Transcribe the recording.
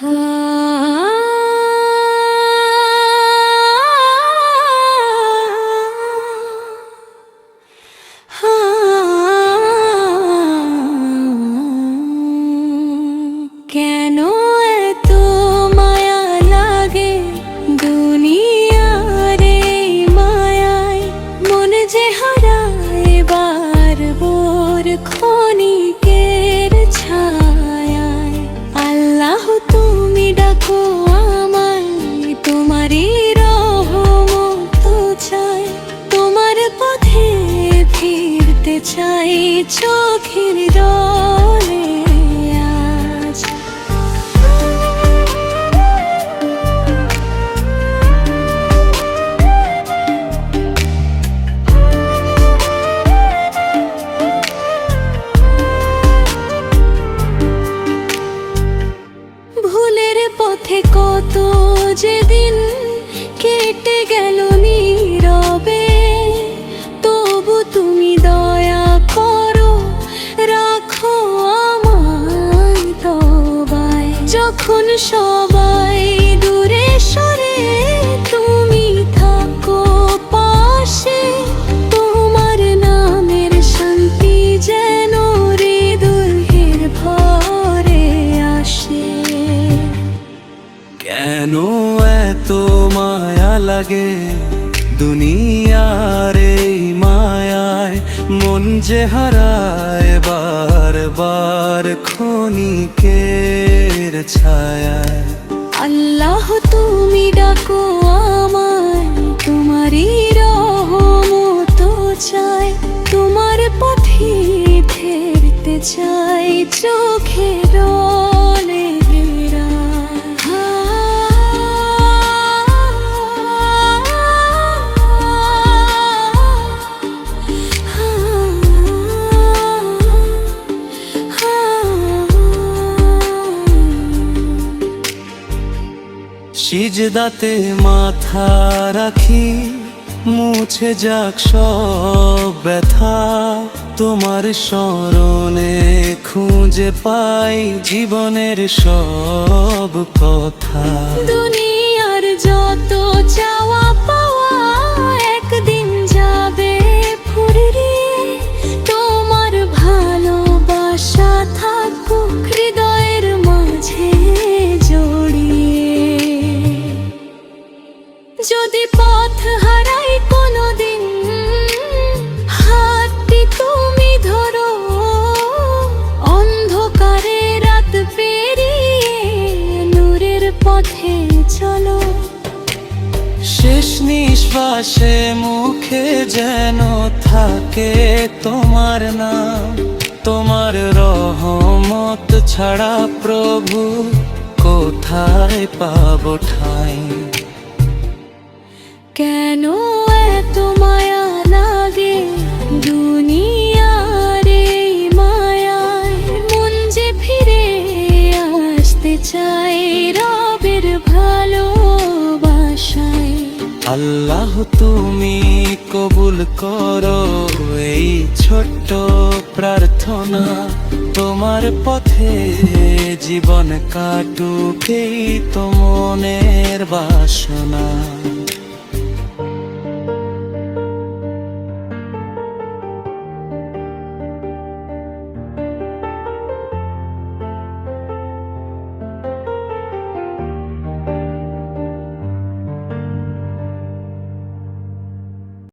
কেন এত মায়া লাগে দুনিয়ার এই মায়ায়, মন যে হারায় বারবার ক্ষণিকের ছায়ায়। আল্লাহ তুমি ডাকো আমায়, তোমারই রহমত চাই, তোমার পথে ফিরতে চাই চোখের জলে আজ। ভুলের পথে কত যে দিন কেটে গেল নীরবে, তবু তুমি দয়া করো রাখো আমায় তবায়। যখন সবাই দূরে সরে তুমি থাকো পাশে, তোমার নামের শান্তি যেন হৃদয়ের ভরে আসে। কেন এত মায়া লাগে দুনিয়ার এই মায়ায়, মন যে হারায় বারবার ক্ষণিকের ছায়ায়। আল্লাহ তুমি ডাকো আমায়, তোমারই রহমত চাই, তোমার পথে ফিরতে চাই চোখের জলে সিজদাতে মাথা রাখি মুছে যাক সব ব্যথা, তোমার স্মরণে খুঁজে পাই জীবনের সব কথা। দুনিয়ার যত চাওয়া পাওয়া একদিন যাবে ফুরিয়ে, তোমার ভালোবাসা থাকুক হৃদয়ের মাঝে জড়িয়ে। যদি পথ হারাই কোনোদিন, হাতটি তুমি ধরো, অন্ধকারে রাত পেরিয়ে নূরের পথে চলো। শেষ নিঃশ্বাসে মুখে যেন থাকে তোমার নাম, তোমার রহমত ছাড়া প্রভু কোথায় পাবো ঠাঁই। কেন এত মায়া লাগে দুনিয়ার এই মায়ায়, মন যে ফিরে আসতে চাই রবের ভালোবাসায়। আল্লাহ তুমি কবুল করো এই ছোট্ট প্রার্থনা, তোমার পথে জীবন কাটুক এই তো মনের বাসনা।